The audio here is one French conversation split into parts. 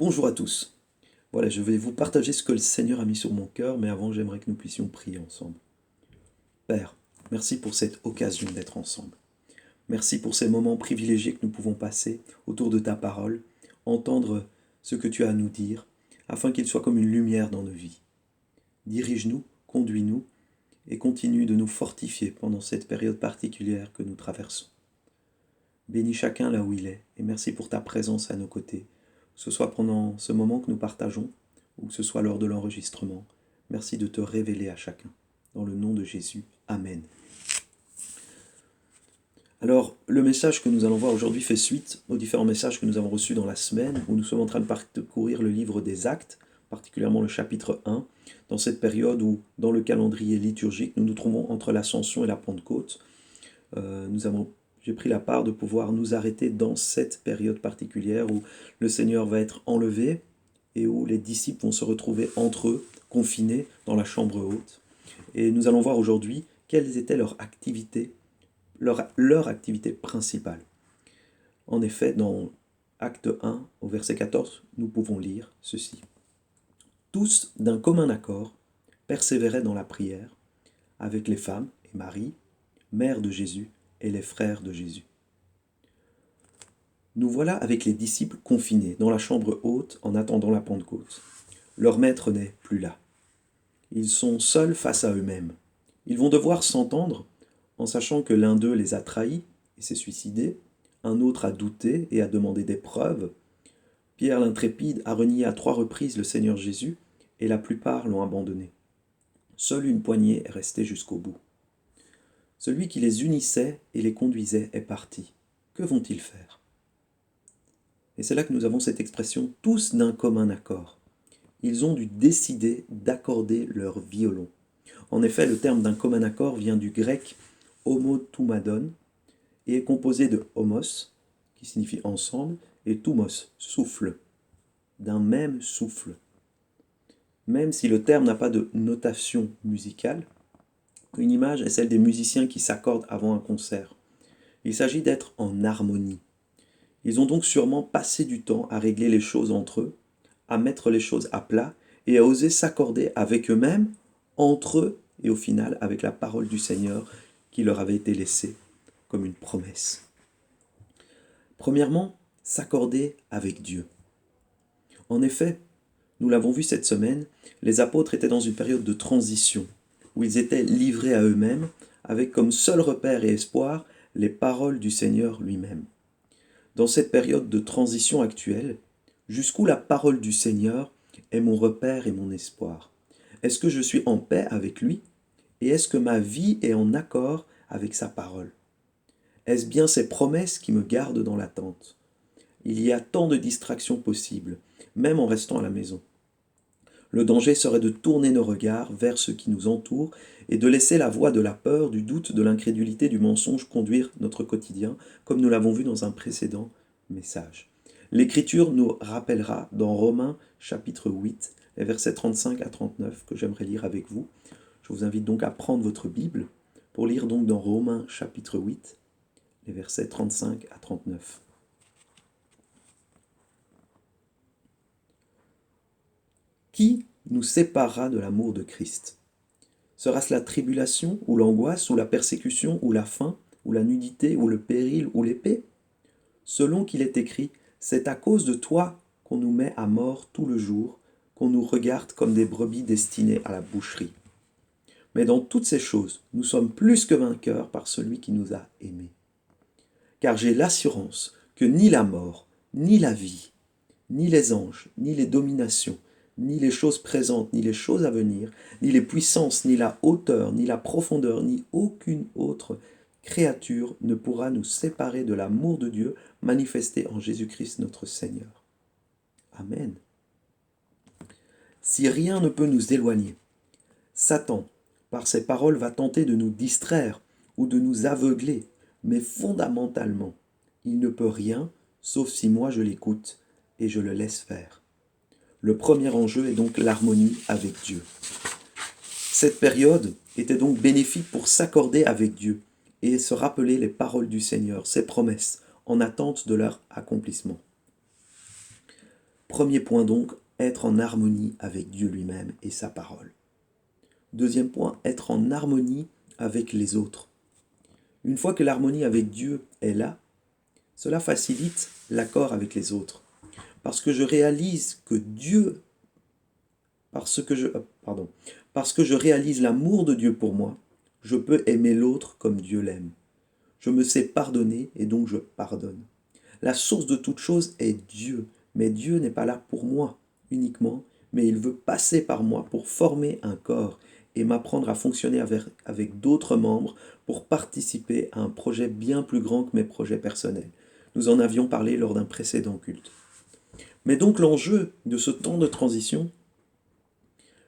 Bonjour à tous. Voilà, je vais vous partager ce que le Seigneur a mis sur mon cœur, mais avant, j'aimerais que nous puissions prier ensemble. Père, merci pour cette occasion d'être ensemble. Merci pour ces moments privilégiés que nous pouvons passer autour de ta parole, entendre ce que tu as à nous dire, afin qu'il soit comme une lumière dans nos vies. Dirige-nous, conduis-nous et continue de nous fortifier pendant cette période particulière que nous traversons. Bénis chacun là où il est et merci pour ta présence à nos côtés, que ce soit pendant ce moment que nous partageons ou que ce soit lors de l'enregistrement. Merci de te révéler à chacun. Dans le nom de Jésus, Amen. Alors, le message que nous allons voir aujourd'hui fait suite aux différents messages que nous avons reçus dans la semaine où nous sommes en train de parcourir le livre des Actes, particulièrement le chapitre 1, dans cette période où, dans le calendrier liturgique, nous nous trouvons entre l'Ascension et la Pentecôte. J'ai pris la part de pouvoir nous arrêter dans cette période particulière où le Seigneur va être enlevé et où les disciples vont se retrouver entre eux, confinés dans la chambre haute. Et nous allons voir aujourd'hui quelles étaient leurs activités, leur activité principale. En effet, dans Acte 1, au verset 14, nous pouvons lire ceci. Tous, d'un commun accord, persévéraient dans la prière, avec les femmes et Marie, mère de Jésus, et les frères de Jésus. Nous voilà avec les disciples confinés dans la chambre haute en attendant la Pentecôte. Leur maître n'est plus là. Ils sont seuls face à eux-mêmes. Ils vont devoir s'entendre en sachant que l'un d'eux les a trahis et s'est suicidé, un autre a douté et a demandé des preuves. Pierre l'intrépide a renié à 3 reprises le Seigneur Jésus et la plupart l'ont abandonné. Seule une poignée est restée jusqu'au bout. Celui qui les unissait et les conduisait est parti. Que vont-ils faire ? Et c'est là que nous avons cette expression « tous d'un commun accord ». Ils ont dû décider d'accorder leur violon. En effet, le terme d'un commun accord vient du grec « homotoumadon » et est composé de « homos » qui signifie « ensemble » et « toumos » « souffle », d'un même souffle. Même si le terme n'a pas de notation musicale, une image est celle des musiciens qui s'accordent avant un concert. Il s'agit d'être en harmonie. Ils ont donc sûrement passé du temps à régler les choses entre eux, à mettre les choses à plat et à oser s'accorder avec eux-mêmes, entre eux et au final avec la parole du Seigneur qui leur avait été laissée comme une promesse. Premièrement, s'accorder avec Dieu. En effet, nous l'avons vu cette semaine, les apôtres étaient dans une période de transition où ils étaient livrés à eux-mêmes avec comme seul repère et espoir les paroles du Seigneur lui-même. Dans cette période de transition actuelle, jusqu'où la parole du Seigneur est mon repère et mon espoir? Est-ce que je suis en paix avec lui? Et est-ce que ma vie est en accord avec sa parole? Est-ce bien ses promesses qui me gardent dans l'attente? Il y a tant de distractions possibles, même en restant à la maison. Le danger serait de tourner nos regards vers ce qui nous entoure et de laisser la voix de la peur, du doute, de l'incrédulité, du mensonge conduire notre quotidien, comme nous l'avons vu dans un précédent message. L'Écriture nous rappellera dans Romains chapitre 8, les versets 35 à 39 que j'aimerais lire avec vous. Je vous invite donc à prendre votre Bible pour lire donc dans Romains chapitre 8, les versets 35 à 39. Qui nous séparera de l'amour de Christ? Sera-ce la tribulation, ou l'angoisse, ou la persécution, ou la faim, ou la nudité, ou le péril, ou l'épée? Selon qu'il est écrit, c'est à cause de toi qu'on nous met à mort tout le jour, qu'on nous regarde comme des brebis destinées à la boucherie. Mais dans toutes ces choses, nous sommes plus que vainqueurs par celui qui nous a aimés. Car j'ai l'assurance que ni la mort, ni la vie, ni les anges, ni les dominations, ni les choses présentes, ni les choses à venir, ni les puissances, ni la hauteur, ni la profondeur, ni aucune autre créature ne pourra nous séparer de l'amour de Dieu manifesté en Jésus-Christ notre Seigneur. Amen. Si rien ne peut nous éloigner, Satan, par ses paroles, va tenter de nous distraire ou de nous aveugler, mais fondamentalement, il ne peut rien, sauf si moi je l'écoute et je le laisse faire. Le premier enjeu est donc l'harmonie avec Dieu. Cette période était donc bénéfique pour s'accorder avec Dieu et se rappeler les paroles du Seigneur, ses promesses, en attente de leur accomplissement. Premier point donc, être en harmonie avec Dieu lui-même et sa parole. Deuxième point, être en harmonie avec les autres. Une fois que l'harmonie avec Dieu est là, cela facilite l'accord avec les autres. Parce que je réalise que Dieu, parce que je réalise l'amour de Dieu pour moi, je peux aimer l'autre comme Dieu l'aime. Je me sais pardonner et donc je pardonne. La source de toute chose est Dieu, mais Dieu n'est pas là pour moi uniquement, mais il veut passer par moi pour former un corps et m'apprendre à fonctionner avec d'autres membres pour participer à un projet bien plus grand que mes projets personnels. Nous en avions parlé lors d'un précédent culte. Mais donc l'enjeu de ce temps de transition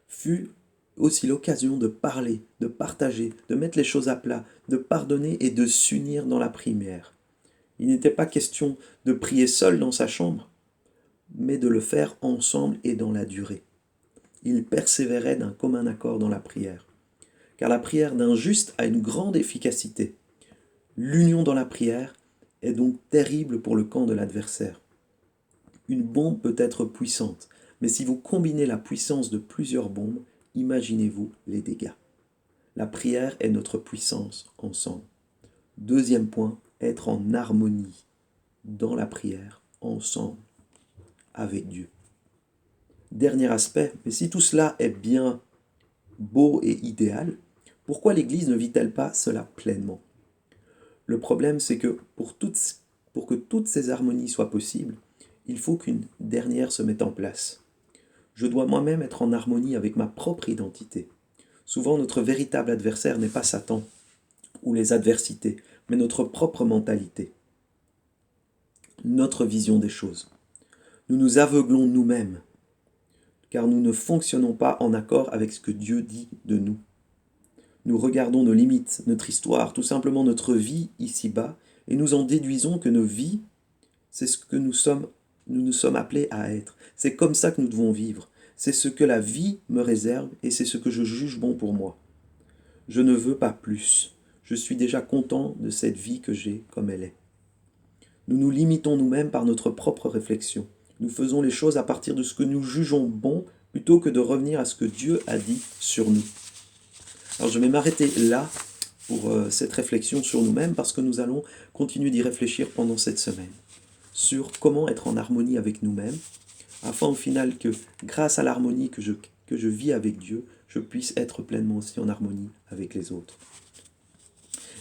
fut aussi l'occasion de parler, de partager, de mettre les choses à plat, de pardonner et de s'unir dans la prière. Il n'était pas question de prier seul dans sa chambre, mais de le faire ensemble et dans la durée. Il persévérait d'un commun accord dans la prière. Car la prière d'un juste a une grande efficacité. L'union dans la prière est donc terrible pour le camp de l'adversaire. Une bombe peut être puissante, mais si vous combinez la puissance de plusieurs bombes, imaginez-vous les dégâts. La prière est notre puissance ensemble. Deuxième point, être en harmonie dans la prière, ensemble, avec Dieu. Dernier aspect, mais si tout cela est bien beau et idéal, pourquoi l'Église ne vit-elle pas cela pleinement? Le problème, c'est que pour que toutes ces harmonies soient possibles, il faut qu'une dernière se mette en place. Je dois moi-même être en harmonie avec ma propre identité. Souvent, notre véritable adversaire n'est pas Satan ou les adversités, mais notre propre mentalité, notre vision des choses. Nous nous aveuglons nous-mêmes, car nous ne fonctionnons pas en accord avec ce que Dieu dit de nous. Nous regardons nos limites, notre histoire, tout simplement notre vie ici-bas, et nous en déduisons que nos vies, c'est ce que nous nous sommes appelés à être. C'est comme ça que nous devons vivre. C'est ce que la vie me réserve et c'est ce que je juge bon pour moi. Je ne veux pas plus. Je suis déjà content de cette vie que j'ai comme elle est. Nous nous limitons nous-mêmes par notre propre réflexion. Nous faisons les choses à partir de ce que nous jugeons bon plutôt que de revenir à ce que Dieu a dit sur nous. Alors je vais m'arrêter là pour cette réflexion sur nous-mêmes parce que nous allons continuer d'y réfléchir pendant cette semaine sur comment être en harmonie avec nous-mêmes afin au final que grâce à l'harmonie que je vis avec Dieu, je puisse être pleinement aussi en harmonie avec les autres.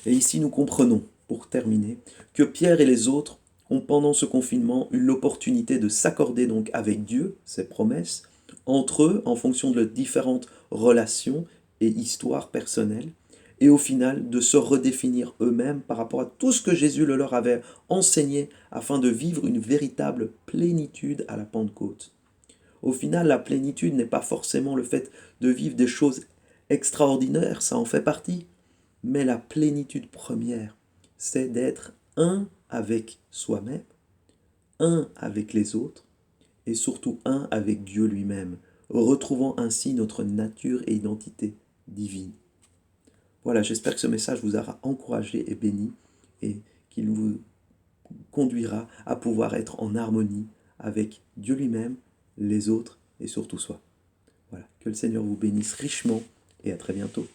Et ici nous comprenons, pour terminer, que Pierre et les autres ont pendant ce confinement eu l'opportunité de s'accorder donc avec Dieu, ses promesses, entre eux en fonction de leurs différentes relations et histoires personnelles, et au final de se redéfinir eux-mêmes par rapport à tout ce que Jésus leur avait enseigné afin de vivre une véritable plénitude à la Pentecôte. Au final, la plénitude n'est pas forcément le fait de vivre des choses extraordinaires, ça en fait partie, mais la plénitude première, c'est d'être un avec soi-même, un avec les autres, et surtout un avec Dieu lui-même, retrouvant ainsi notre nature et identité divine. Voilà, j'espère que ce message vous aura encouragé et béni, et qu'il vous conduira à pouvoir être en harmonie avec Dieu lui-même, les autres et surtout soi. Voilà, que le Seigneur vous bénisse richement et à très bientôt.